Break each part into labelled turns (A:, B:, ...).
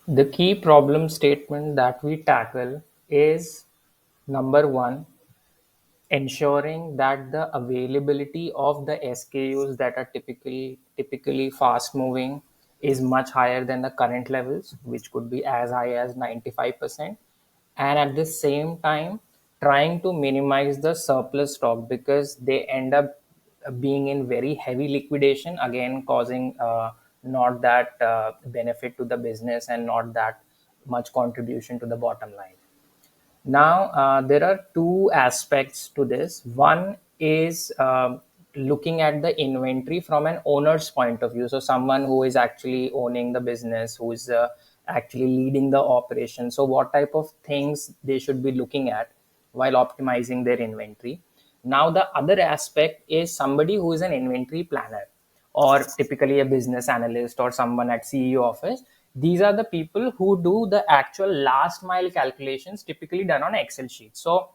A: The key problem statement that we tackle is number one, ensuring that the availability of the SKUs that are typically fast moving is much higher than the current levels, which could be as high as 95%. And at the same time, trying to minimize the surplus stock because they end up being in very heavy liquidation, again causing not that benefit to the business and not that much contribution to the bottom line. Now, there are two aspects to this. One is looking at the inventory from an owner's point of view. So, someone who is actually owning the business, who is actually leading the operation. So, what type of things they should be looking at while optimizing their inventory. Now, the other aspect is somebody who is an inventory planner or typically a business analyst or someone at CEO office. These are the people who do the actual last mile calculations, typically done on Excel sheets. So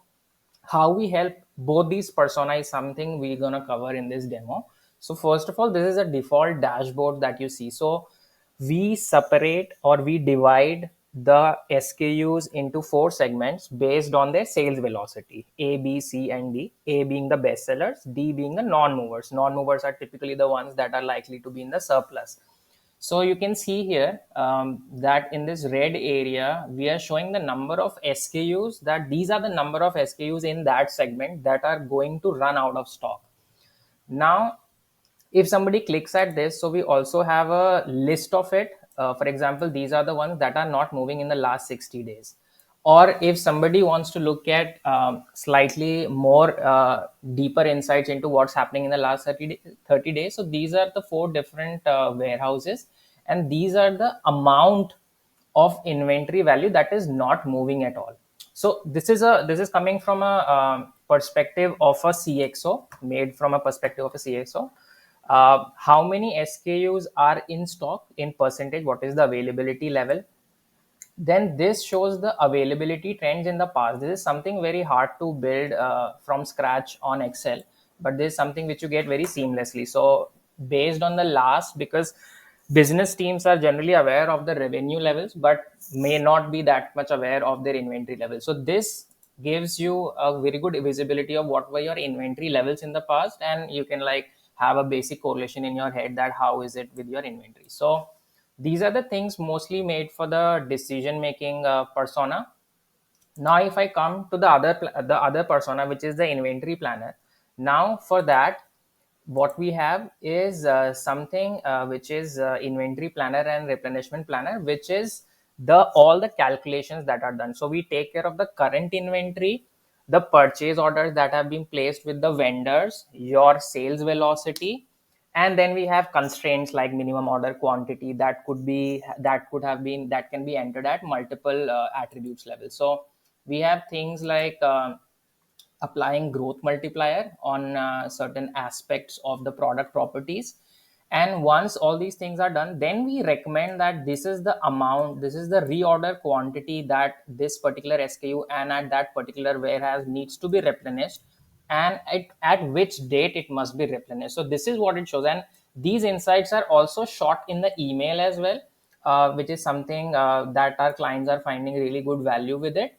A: how we help both these persona is something we're going to cover in this demo. So first of all, this is a default dashboard that you see. So we separate or we divide the SKUs into four segments based on their sales velocity: A, B, C, and D. A being the best sellers, D being the non-movers. Non-movers are typically the ones that are likely to be in the surplus. So you can see here that in this red area, we are showing the number of SKUs, that these are the number of SKUs in that segment that are going to run out of stock. Now, if somebody clicks at this, so we also have a list of it. For example, these are the ones that are not moving in the last 60 days. Or if somebody wants to look at slightly more deeper insights into what's happening in the last 30 days, so these are the four different warehouses, and these are the amount of inventory value that is not moving at all. So this is coming from a perspective of a CXO, made from a perspective of a CXO. How many SKUs are in stock in percentage? What is the availability level? Then this shows the availability trends in the past. This is something very hard to build from scratch on Excel, but this is something which you get very seamlessly. So based on the last, because business teams are generally aware of the revenue levels but may not be that much aware of their inventory levels. So this gives you a very good visibility of what were your inventory levels in the past, and you can like have a basic correlation in your head that how is it with your inventory. So these are the things mostly made for the decision making persona. Now if I come to the other persona, which is the inventory planner. Now for that, what we have is something which is inventory planner and replenishment planner, which is the all the calculations that are done. So we take care of the current inventory, the purchase orders that have been placed with the vendors, your sales velocity, and then we have constraints like minimum order quantity that can be entered at multiple attributes levels. So we have things like applying growth multiplier on certain aspects of the product properties. And once all these things are done, then we recommend that this is the amount, this is the reorder quantity that this particular SKU and at that particular warehouse needs to be replenished, and at which date it must be replenished. So this is what it shows, and these insights are also shot in the email as well, which is something that our clients are finding really good value with it.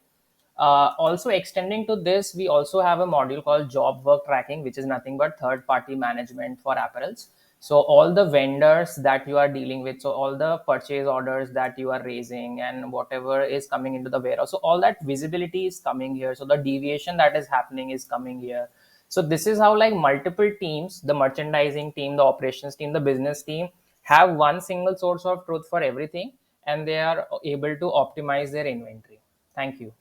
A: Also extending to this, we also have a module called job work tracking, which is nothing but third party management for apparels. So all the vendors that you are dealing with, so all the purchase orders that you are raising and whatever is coming into the warehouse, so all that visibility is coming here. So the deviation that is happening is coming here. So this is how like multiple teams, the merchandising team, the operations team, the business team, have one single source of truth for everything, and they are able to optimize their inventory. Thank you.